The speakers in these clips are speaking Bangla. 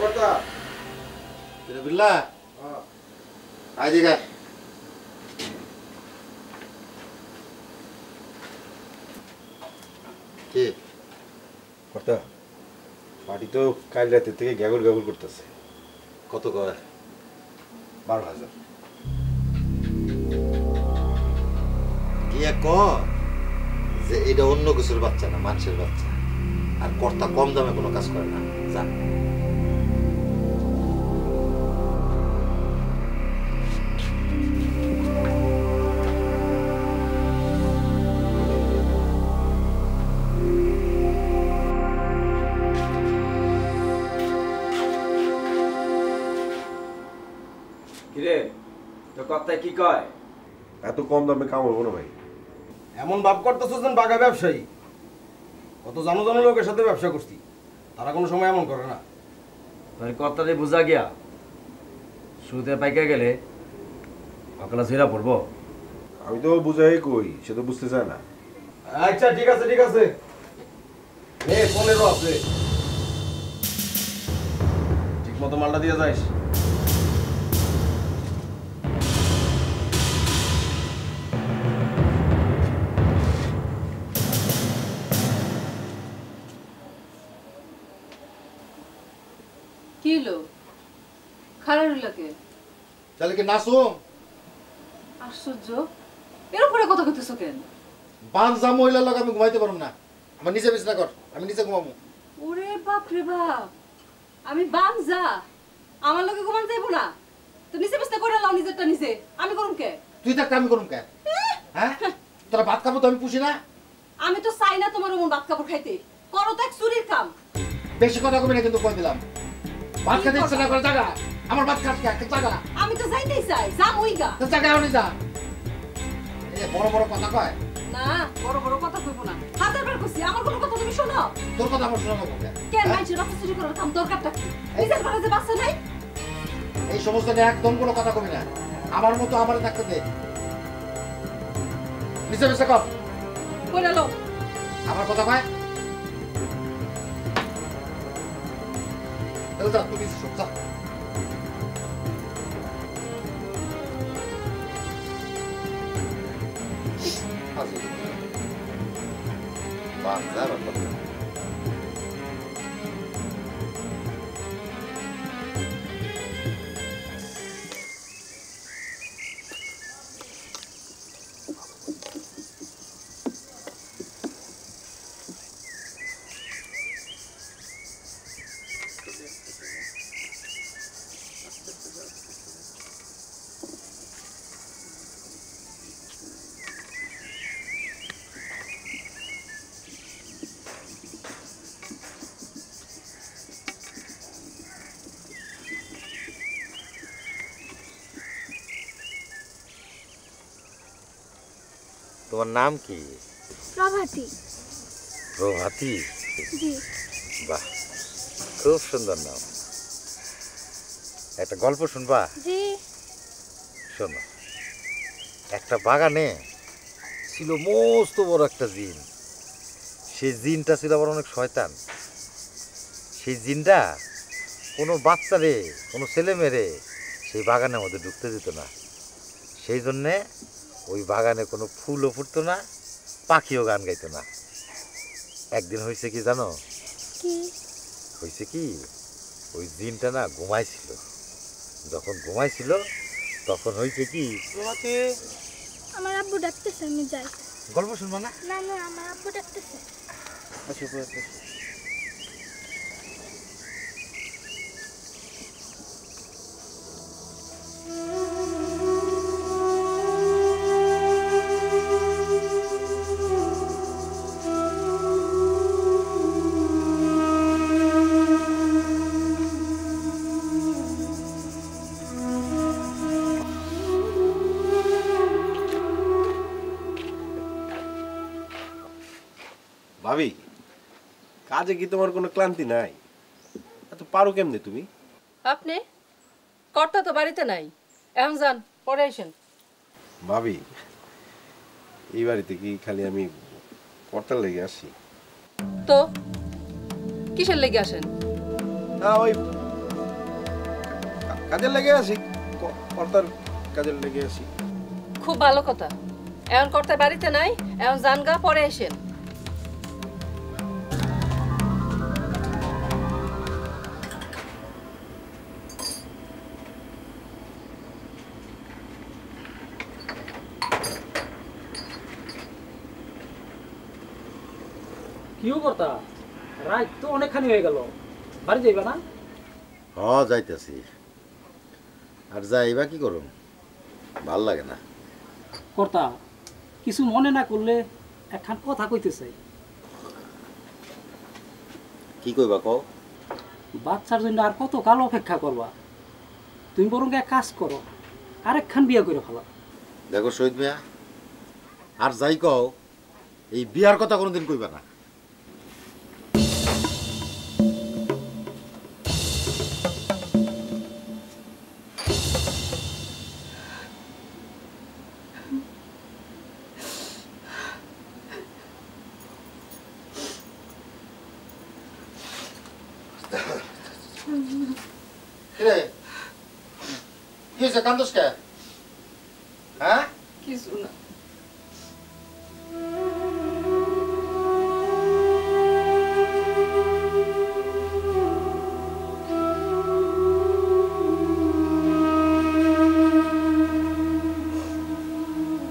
কর্তা বিল্লা আয় দিকে কি কর্তা পার্টি তো কাল রাতের থেকে গ্যাগল গ্যাগল করতেছে। কত কয়? 12,000। গিয়া ক যে এটা অন্য কিছুর বাচ্চা না, মানুষের বাচ্চা। আর কর্তা কম দামে কোনো কাজ করে না। যা কিরে তো কথায় কি কয়? এত কম দামে কাম হবো না ভাই। এমন ভাব করতেছ যেন বাঘা ব্যবসায়ী। কত জানো জানো লোকের সাথে ব্যবসা করছি, তারা কোনো সময় এমন করে না। তোর কথাতে বোঝা গিয়া শুরুতে পাইকা গেলে অকলা ঝেরা পড়বো। আমি তো বুঝাই কই, সে তো বুঝতে চায় না। আচ্ছা ঠিক আছে ঠিক আছে, নে 15 আছে, ঠিক মতো মালটা দিয়ে যাইস। কি লো খারাপ লাগে? তাহলে কি নাচো? আশ্চর্য, এর উপরে কথা কইতেছো কেন? বাঞ্জা মহিলার লোক আমি ঘুমাইতে পারবো না। আমার নিচে বিছনা কর, আমি নিচে ঘুমাবো। ওরে বাপ রে বাপ, আমি বাঞ্জা, আমার লগে ঘুমান যাইবো না? তো নিচে বিছনা করে লাও নিজেরটা নিজে, আমি করুম কে? তুই থাকতে আমি করুম কে? হ্যাঁ, তোরা ভাত খাবো তো আমি পুষি না। আমি তো চাই না তোমার ওমন ভাত কাপড় খাইতে, করো তো এক চুরির কাম। বেশি কথা কবি না কিন্তু কই দিলাম। ভাত খেতে ইচ্ছা না করে জায়গা, আমার ভাত খাস কে জায়গা? আমি তো যাইতেই চাই, যাম ওইগা। তো জায়গা আনি যা। এ বড় বড় কথা কয়। না বড় বড় কথা কইবো না, হাজার বার কইছি আমার কোনো কথা তুমি শোনো। তোর কথা আমার শোনা লাগবে কে? কেন মাইছের বাচ্চা চুরি করার কাম দরকারটা কি? নিজের ঘরে যে বাচ্চা নাই। এই সমস্ত নিয়ে একদম কোনো কথা কবি না। আমার মতো আমারে থাকতে দে। নিচে বসে কর। কইরা লও। আমার কথা কয়। তাহলে যা তুই নিচে শোক যা। বাঞ্জা ব্যাপার। তোমার নাম কি? প্রভাতী। প্রভাতী? জি। বাহ, খুব সুন্দর নাম। একটা গল্প শুনবা? জি। শোনো, একটা বাগানে ছিল মস্ত বড় একটা জিন। সেই জিনটা ছিল আবার অনেক শয়তান। সেই জিনটা কোনো বাচ্চারে, কোনো ছেলে মেরে সেই বাগানের মধ্যে ঢুকতে দিত না। সেই জন্যে ওই বাগানে কোনো ফুলও ফুটতো না, পাখিও গান গাইতো না। একদিন হয়েছে কি জানো? কি হয়েছে কি, ওই জিনটা না ঘুমাইছিল। যখন ঘুমাইছিল তখন হয়েছে কি, আমার আব্বু ডাকতেছে, আমি যাই। গল্প শুনবা না? না না, আমার আব্বু ডাকতেছে। ভাবি, কাজে কি তোমার কোনো ক্লান্তি নাই? এত পারো কেমনে তুমি? আপনি কর্তা তো বাড়িতে নাই, এখন যান, পরে আসেন। ভাবি, এই বাড়িতে কি খালি আমি কর্তার লেগে আসি? তো কিসের লেগে আসেন? ওই কাজের লেগে আছি, কর্তার কাজের লেগে আছি। খুব ভালো কথা। এখন কর্তা বাড়িতে নাই, এখন জানগা পরে আসেন। কিও করতা রাত তো অনেকখানি হয়ে গেল, বাড়ি যাইবা না? যাইতেছি। আর যাইবা কি করুম, ভাল লাগে না। কর্তা কিছু মনে না করলে একখান কথা কইতে চাই। কি কইবা কও? বাচ্চার জন্য আর কত কাল অপেক্ষা করবা? তুমি বরং এক কাজ করো, আরেকখান বিয়ে করে ফেলো। দেখো শহীদ মিয়া, আর যাই কও, এই বিয়ার কথা কোনোদিন কইবা না। কান্দোস কে? হ্যাঁ, কিছু না।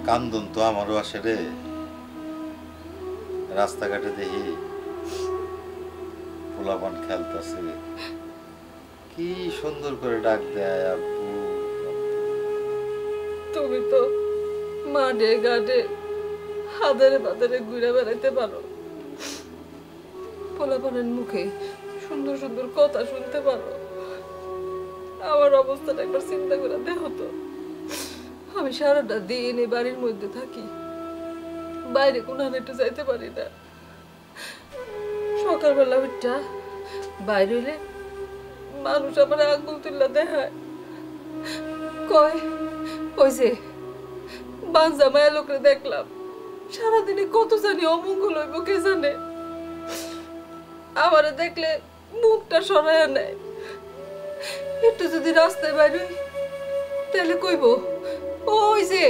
কান্দন তো আমারও আসে রে। রাস্তাঘাটে দেখি পোলাপান খেলতেছে, কি সুন্দর করে ডাক দেয় আব্বু। তুমি তো মাঠে ঘাটে হাদারে বাদারে ঘুরে বেড়াইতে পারো, পোলাপানের মুখে সুন্দর সুন্দর কথা শুনতে পারো। আমার অবস্থাটা একবার চিন্তা করে দেখো তো। আমি সারাটা দিন এই বাড়ির মধ্যে থাকি, বাইরে কোনো একটু যাইতে পারি না। সকালবেলা উঠটা বাইরে হইলে মানুষ আমার আঙ্গুল তুল্লা দেখায়, কয় ওই যে বাঞ্জা মায়া লোকরে দেখলাম, সারাদিনে কত জানি অমঙ্গল হইব কে জানে। আমারে দেখলে মুখটা সরাইয়া নেয়। একটু যদি রাস্তায় বাইরে তাহলে কইব ওই যে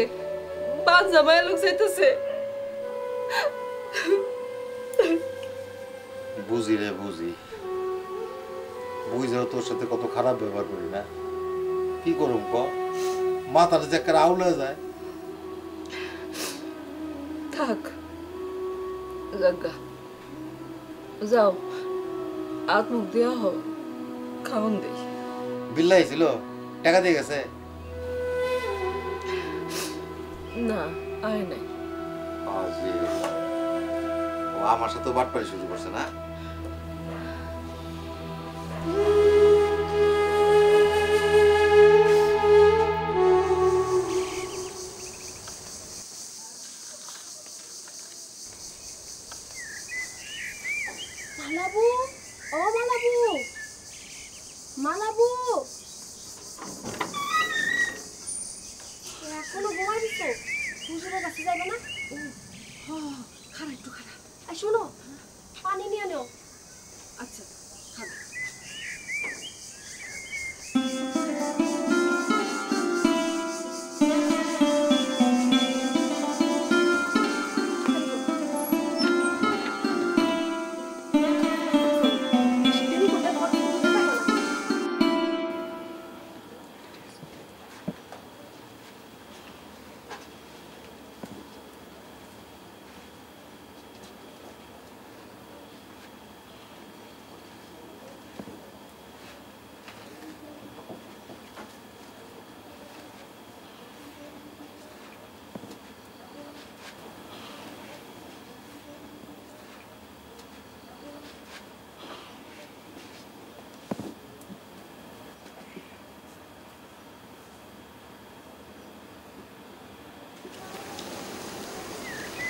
বাঞ্জা মায়া লোক যাইতেছে। বুঝি রে বুঝি, বুঝেও তোর সাথে কত খারাপ ব্যবহার করি না। কি করুম ক, মাথাটা যে একটা আউলে যায়। থাক জাগা, যাও হাত মুখ দেওয়া হোক, খাওন দেই। বিল্লাই ছিল, টাকা দিয়ে গেছে? না আয় নাই। ও আমার সাথে বাটপাড়ি শুরু করছে না? মালাবু, ও মালাবু, মালাবু, এখনো ঘুমাই দিচ্ছ? হুজুরের কাছে যাবে না? খারাপ একটু খারাপ। আর শোনো, পানি নিয়ে নেও। আচ্ছা খারাপ।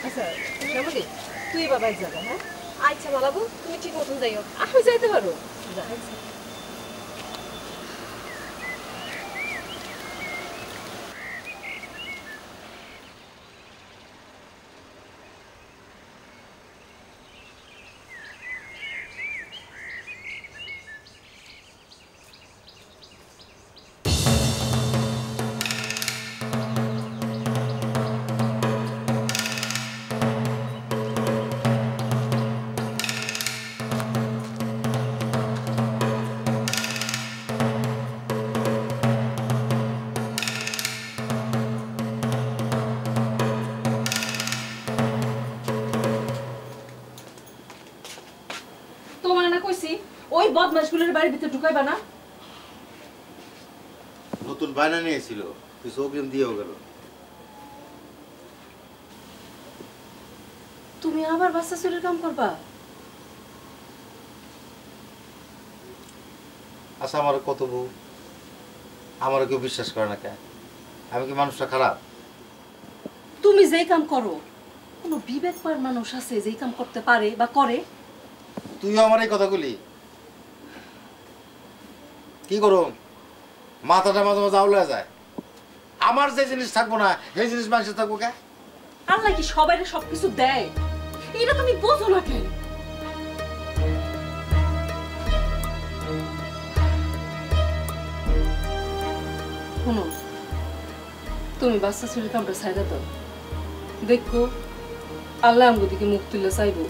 আচ্ছা শ্যামলী, তুই বাবাই যাবে। হ্যাঁ আচ্ছা মালাবু, তুমি ঠিক মতন যাইও। আমি যাইতে পারো। যা। বদমাশগুলোর বাড়ির ভিতরে ঢুকাইবা না? নতুন বায়না নিয়েছিল, কিছু অগ্রিম দিয়েও গেল। তুমি আবার বাচ্চা চুরির কাম করবা? আচ্ছা, আমার কত বউ, আমারও কেউ বিশ্বাস করে না কেন? আমি কি মানুষটা খারাপ? তুমি যেই কাম করো, কোনো বিবেকবান মানুষ আছে যেই কাম করতে পারে বা করে? তুইও আমার এই কথাগুলি কি করো? মাথাটা মাঝে মাঝে আউলে যায়। আমার যে জিনিস থাকবো না সেই জিনিস মানুষের থাকবো কে? আল্লাহ কি সবাইরে সবকিছু দেয়? এটা তুমি বোঝো না কেন? শোনো, তুমি বাচ্চা চুরির কামটা ছাইড়া দাও। দেখো আল্লাহ আমগো দিকে মুখ তুলে চাইবো।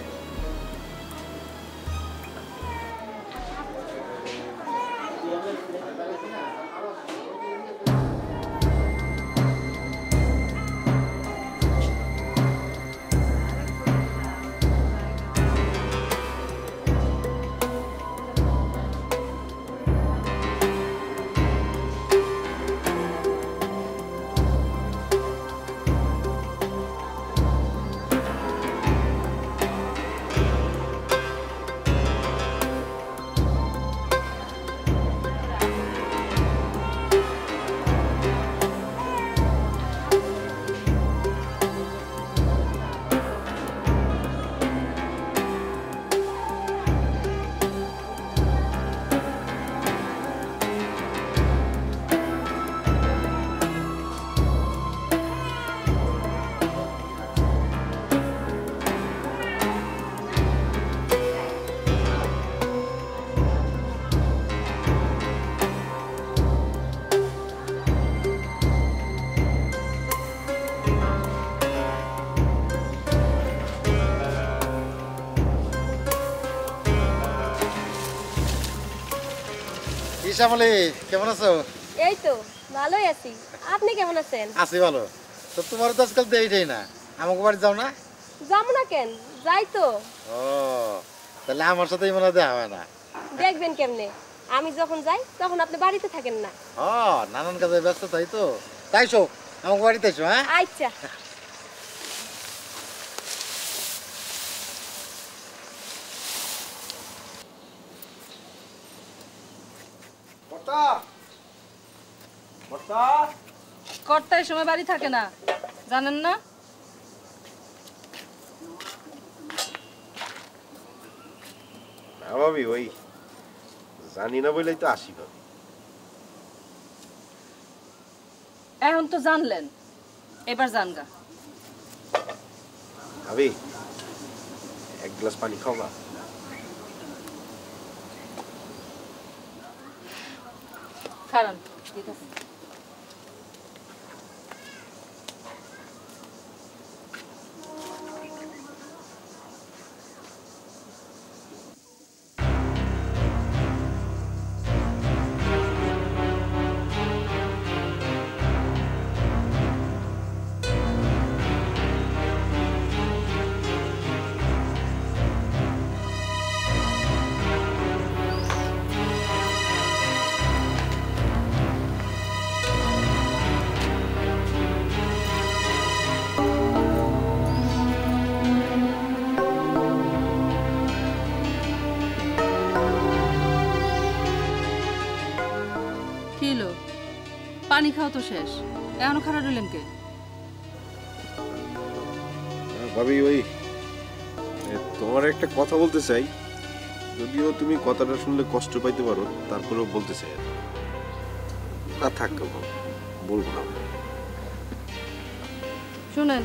শ্যামলী, কেমন আছো? এই তো ভালোই আছি। আপনি কেমন আছেন? আছি ভালো। তো তোমার তো আজকাল দেইটাই না, আমাকে বাড়ি যাও না? যাবো না কেন, যাই তো। ও, তাহলে আমার সাথেই মনে দেখা হয় না। দেখবেন কেমনে, আমি যখন যাই তখন আপনি বাড়িতে থাকেন না। ও, নানান কাজে ব্যস্ত তাই তো। তাইছো আমাকে বাড়িতে এসো। হ্যাঁ, আচ্ছা। কর্তা এই সময় বাড়ি থাকে না, জানেন না? ভাবি ওই জানি না বলেই তো আসি ভাবি। এখন তো জানলেন, এবার জানগা। ভাবি এক গ্লাস পানি খাওয়া। কারণ ঠিক আছে। পানি খাও তো শেষ, এখনো খারাপ রইলেন কে? ভাবি ওই তোমার একটা কথা বলতে চাই, যদিও তুমি কথাটা শুনলে কষ্ট পাইতে পারো, তারপরেও বলতে চাই। না থাক, বলবো না। শুনেন,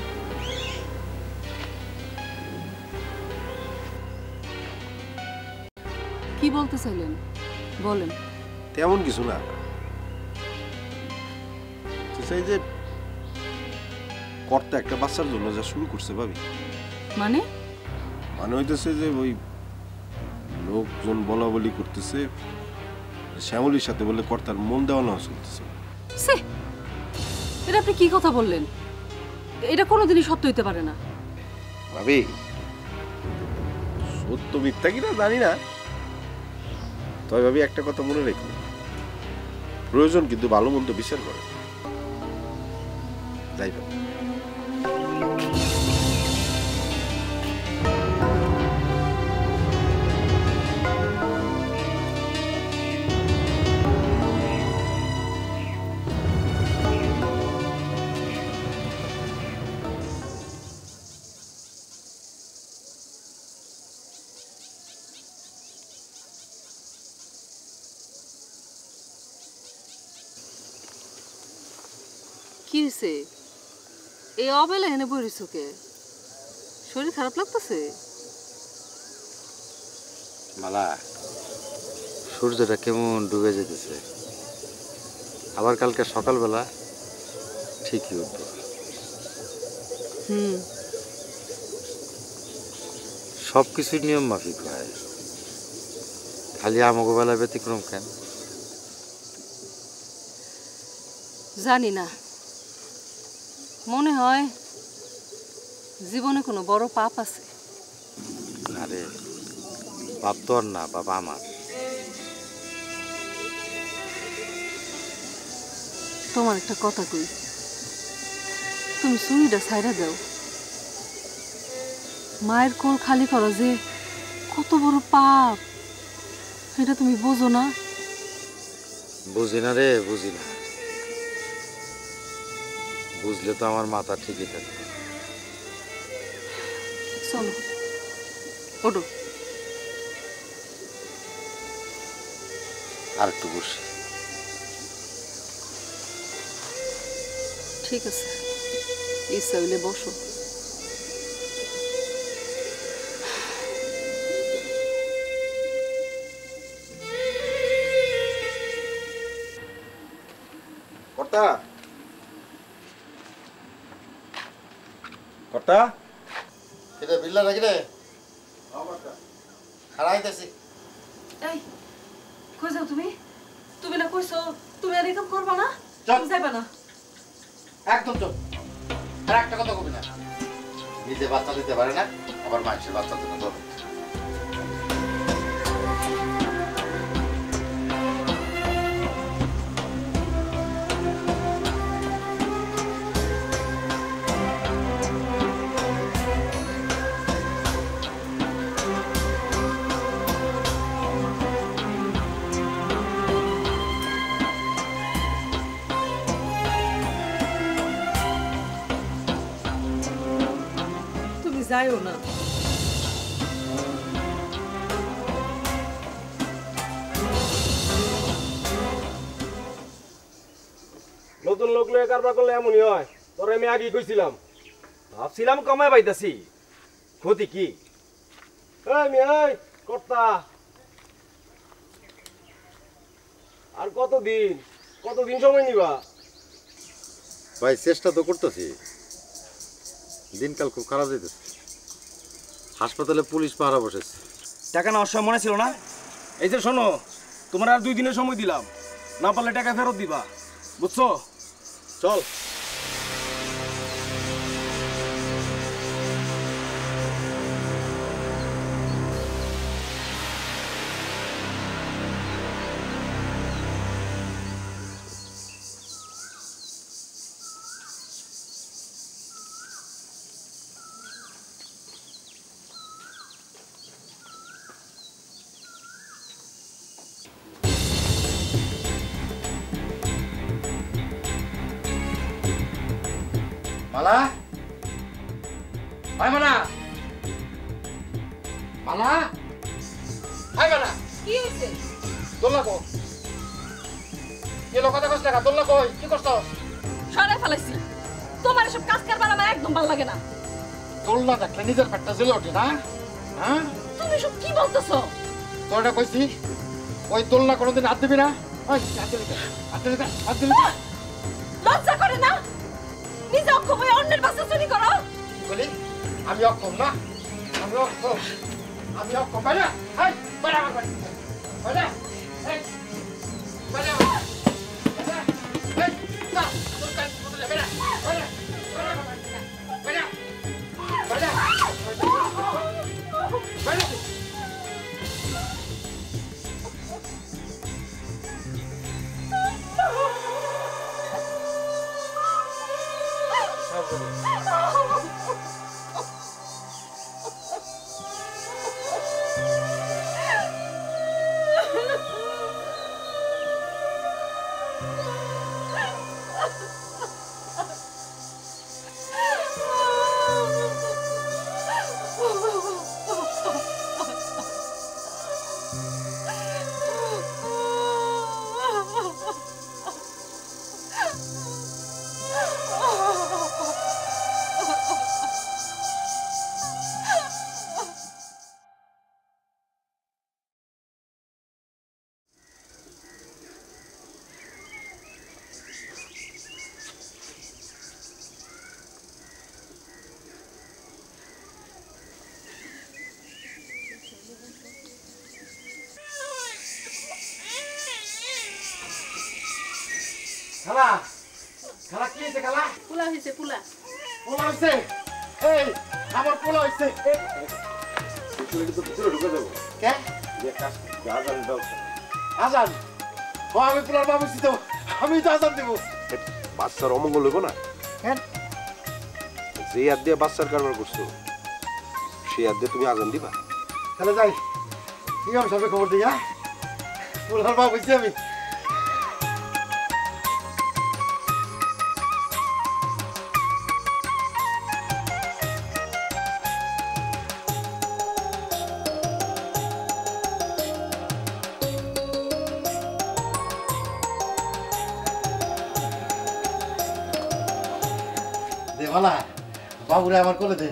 কি বলতে চাইলেন বলেন। তেমন কিছু না, চাই যে কর্তা একটা বাচ্চার জন্য যা শুরু করছে ভাবি। মানে মানে হইতেছে যে ওই লোকজন বলা বলি করতেছে শ্যামলীর সাথে, বলে কর্তার মন দেওয়া নেওয়া চলতেছে। এটা আপনি কি কথা বললেন? এটা কোনোদিনই সত্য হইতে পারে না ভাবি সত্য মিথ্যা কিনা জানি না, তবে ভাবি একটা কথা মনে রেখো, প্রয়োজন কিন্তু ভালো মন্দ বিচার করে। যাই ভাবি। কি হয়েছে? এই অবেলা এনে বইরিছো কে? শরীর খারাপ লাগতেছে? মালা, সূর্যটা কেমন ডুবে যেতেছে, আবার কালকে সকালবেলা ঠিকই উঠবো। সব কিছুর নিয়ম মাফিক হয়, খালি আমাকে বেলা ব্যতিক্রম কেন? জানি না, মনে হয় জীবনে কোনো বড় পাপ আছে। আরে পাপ তো আর না, পাপ আমার। তোমার একটা কথা কই, তুমি চুরিটা ছাইরা দাও। মায়ের কোল খালি করা যে কত বড় পাপ, এটা তুমি বোঝো না? বুঝি না রে, বুঝি না। বুঝলে তো আমার মাথা ঠিকই থাকবে। চলো ওঠো। আর একটু বসি। ঠিক আছে, ইচ্ছা হইলে বসো। কর্তা, কর্তা, এটা বিল্লা নাকি রে? হারাইতেছি। এই কই যাও তুমি? তুমি না কইছো তুমি আর এরকম করবা না? চল। তুমি যাইবা না? একদম চুপ। আর একটা কথা কবি না। নিজে বাচ্চা দিতে পারে না, আবার মানুষের বাচ্চা দিতে ধরো। তুমি যাইও না। নতুন লোক লয়ে কারবার করলে এমনই হয়। তোরে আমি আগেই কইছিলাম, ভাবছিলাম কমায় পাইতাছি, ক্ষতি কি? এই মেয়ে, কর্তা, আর কতদিন সময় নিবা? ভাই চেষ্টা তো করতেছি, দিনকাল খুব খারাপ যেতেছে। হাসপাতালে পুলিশ পাহারা বসেছে। টাকা নেওয়ার সময় মনে ছিল না? এই যে শোনো, তোমার আর 2 দিনের সময় দিলাম, না পারলে টাকা ফেরত দিবা, বুঝছো? চল। মালা, ভাই মালা, মালা, ভাই মালা, কি হইছে? দোল্লা কো, এলো কথা কষ্ট টাকা, দোল্লা কই, কি করছ? সরাই ফেলাইছি। তোমার এসব কাজ কারবার আমার একদম ভালো লাগে না। দোল্লা দেখলে নিজের পেটটা জ্বলে ওঠে না? হ্যাঁ, তুমি সব কি বলতেছো? তোরটা কইছি, ওই দোল্লা কোনোদিন হাত দিবি না? ওই হাত দিবি না, হাত দিবি না, হাত দিবি না। লজ্জা করে না? নিজে অক্ষম হয়ে অন্যের বাচ্চা চুরি করো? বলি আমি অক্ষম না, আমি অক্ষম, আমি অক্ষম। বাইরে, এই বাইরে আমার বাড়ি, বাইরে, এই বাইরে, এই না, তোর কাছে বলে বাইরে, বাইরে, বাইরে, বাইরে, বাইরে, বাইরে। খালা খালা কি হয়েছে খালা? পোলা হয়েছে পোলা। পোলা হয়েছে? এই আমার পোলা হয়েছে। ভিতরে ঢুকে যাবো কে? আজান দাও আজান? ও আমি পোলার বাবু ছিল, আমি তো আজান দেবো। বাচ্চার অমঙ্গল হইব না? কেন? যে হাত দিয়ে বাচ্চার কারবার করছো সেই হাত দিয়ে তুমি আজান দিবা? তাহলে যাই, ইমাম সাহেবের খবর দিই। হ্যাঁ, পোলার বাবু হয়েছি আমি। দেওয়ালা বাবুরে আমার কোলে দে।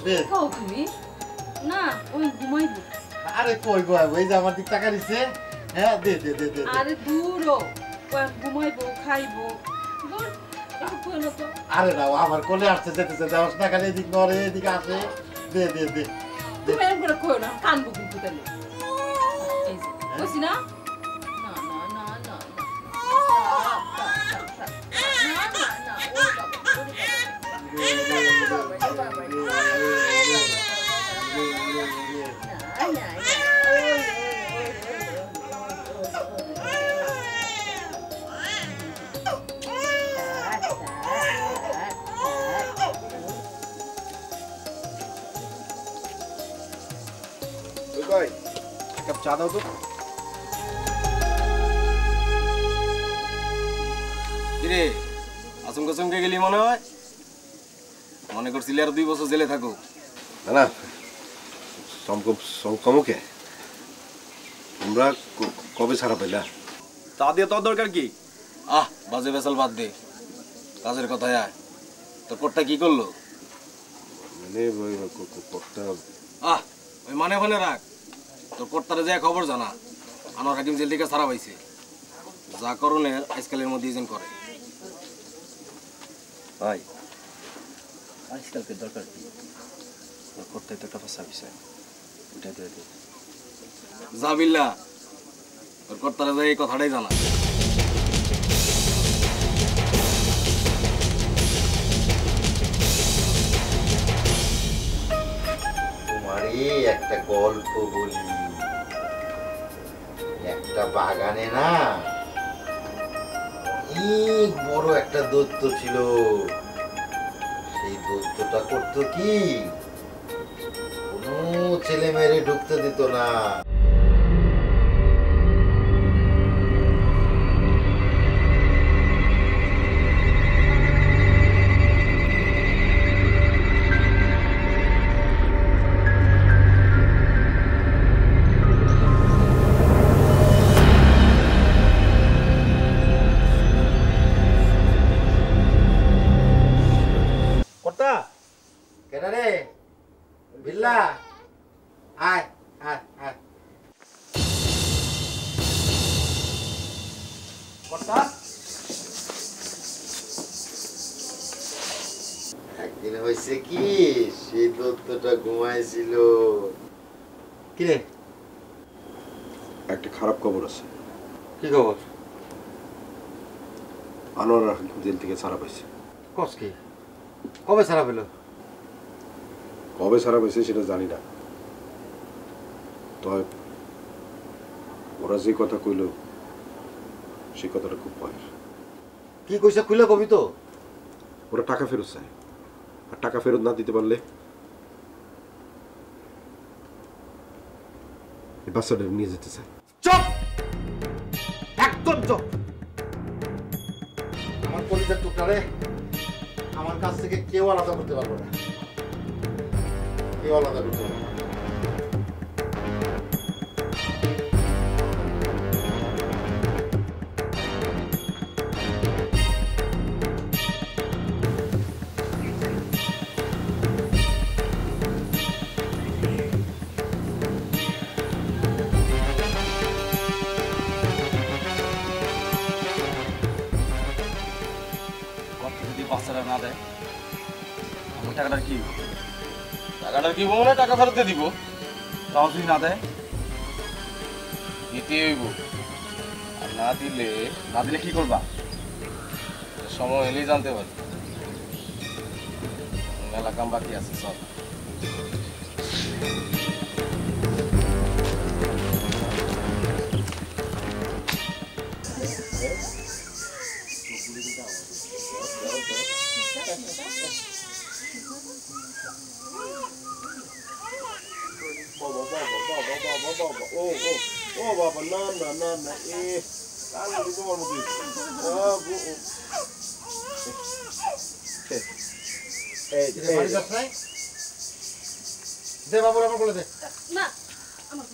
দে। খাও তুমি? না, ওই ঘুমাইবো। আরে কই গো, এই যে আমার দিক টাকা দিছে। হ্যাঁ, দে দে দে দে। আরে দূরও, ওই ঘুমাইবো, খাইবো। দূর, একটু কই না তো। আরে না, ও আমার কোলে আসছে, যেতেছে, দেওয়াস না, খালি এদিক নড়ে এদিকে আসে। দে দে দে। তুমি এরকম করে কইও না, কানবো কিন্তু তাহলে। এই যে, কইছি না? না, না, না, না, না। না, না, না, ওরে বাবা, ওরে বাবা। ভাই এক কাপ চা দাও তো। কিরে আচমকা চমকে গেলি মনে হয়? মনে করছিলি আর 2 বছর জেলে থাকো? না না, চমকমকে তোমরা কবে ছাড়া পাইলা? তা দিয়ে তোর দরকার কি? বাজে বেসাল বাদ দে, কাজের কথায় আয়। তোর কোটটা কি করলো? মানে করতে ওই মানে রাখ। তোর কোটটারে যায় খবর জানা, আনোয়ার হাকিম জেল থেকে ছাড়া পাইছে। যা করণের আজকালের মধ্যে ইজেন করে। ভাই আজকালকে দরকার কি? করতে তো একটা ফাঁসা বিষয়, ওটা দিয়ে দিই। যা বিল্লা, তোর কর্তারা যায় এই কথাটাই জানা। তোমারে একটা গল্প বলি। একটা বাগানে না অনেক বড় একটা দৈত্য ছিল। সেই দৈত্যটা করতো কি, কোনো ছেলে মেয়েরে ঢুকতে দিত না। কর্তা কেন রে বিল্লা, আয় আয় আয়। কর্তা একদিন হয়েছে কি, সেই দত্তটা ঘুমাইছিল। কিরে একটা খারাপ খবর আছে। কি খবর? আনোয়ার হাকিম জেল থেকে ছাড়া পাইছে। কস কি? কবে ছাড়া পেল? কবে ছাড়া পাইছে সেটা জানি না, তবে ওরা যে কথা কইল সেই কথাটা খুব ভয়ের। কি কইছে খুলে কবি তো? ওরা টাকা ফেরত চায়, আর টাকা ফেরত না দিতে পারলে এই বাচ্চাটা নিয়ে যেতে চায়। চুপ, একদম চুপ। আমার কলিজার টুকরারে আমার কাছ থেকে কেউ আলাদা করতে পারবে না, কেউ আলাদা করতে পারবে না। যদি বাচ্চাটা না দেয় আমার টাকাটার কি? টাকাটার কি মনে হয় টাকা ফেরত দিয়ে দিব। তাও যদি না দেয় দিতে হইব, আর না দিলে কি করবা? সময় এলেই জানতে পারি। মেলা কাম বাকি আছে, চল। ও বাবা, না না না না, কান তোমার মধ্যে দে বাবুর আমার বলে দে। না আমার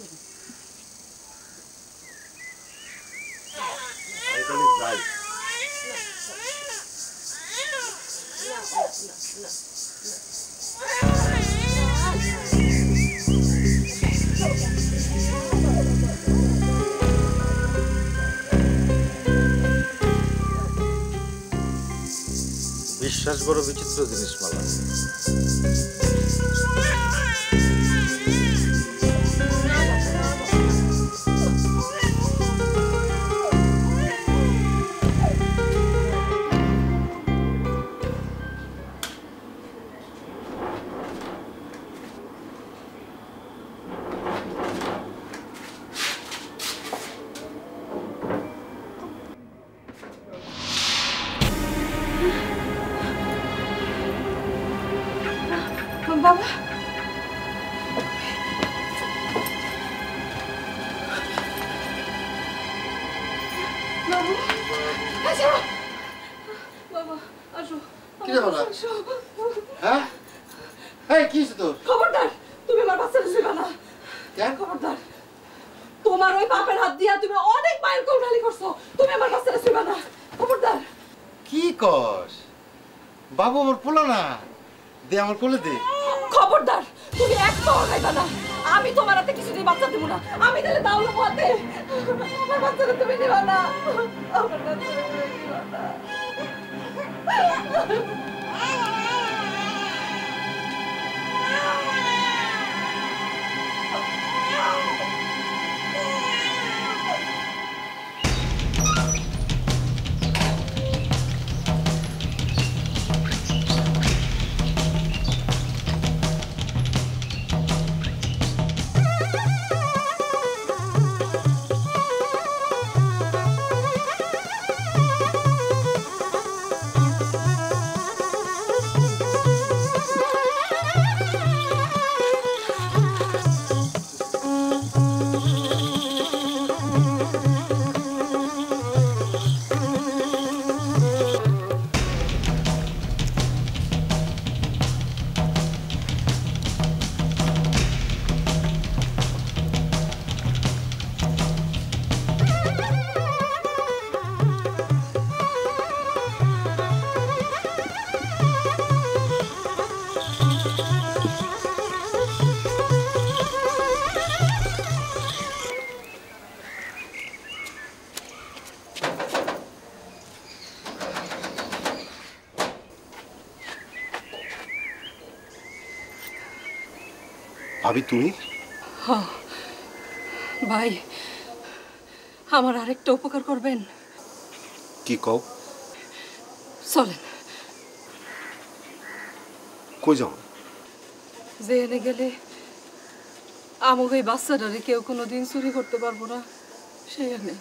কোনো যাই বিশ্বাস বড় বিচিত্র জিনিস মালা। বাবা বাবু আসো বাবা আসো কি রে বাবা? আসো। হ্যাঁ এই কি হইছে তোর? খবরদার তুমি আমার বাচ্চাটা ছিল না কেন? খবরদার তোমার ওই বাপের হাত দিয়া তুমি অনেক মায়ের কৌটালি করছো তুমি আমার বাচ্চাটা ছিল না খবরদার কি কস? বাবু আমার পোলা না, দে আমার কোলে দে। খবরদার তুমি এক পাও খাইবা না আমি তোমার হাতে কিছুতেই বাচ্চা দেবো না আমি তাহলে দাউলো হাতে আমার বাচ্চাটা তুমি দিবা না আমার বাচ্চাটা তুমি দিবা না ভাবি তুমি ভাই আমার আরেকটা উপকার করবেন কি কও? চলেন কই যাও? জেলে গেলে আমাকে এই বাচ্চাটারে কেউ কোনোদিন চুরি করতে পারবো না সেই এনে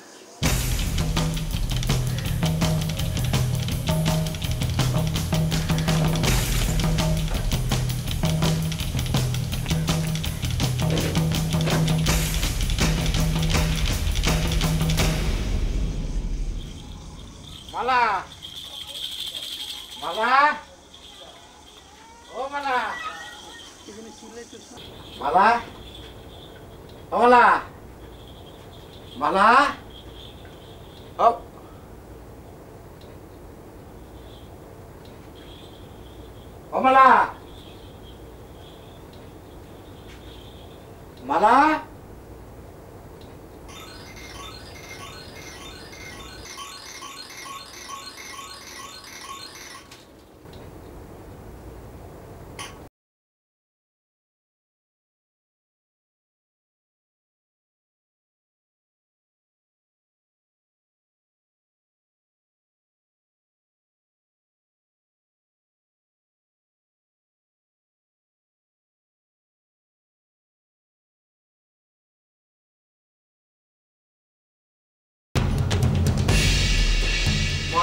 মালা মালা ও মালা মালা ও মালা মালা ও ও মালা মালা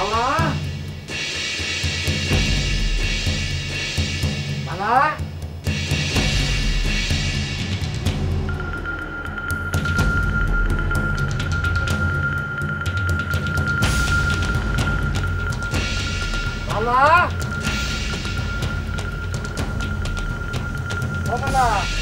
মালা মালা মালা ও মালা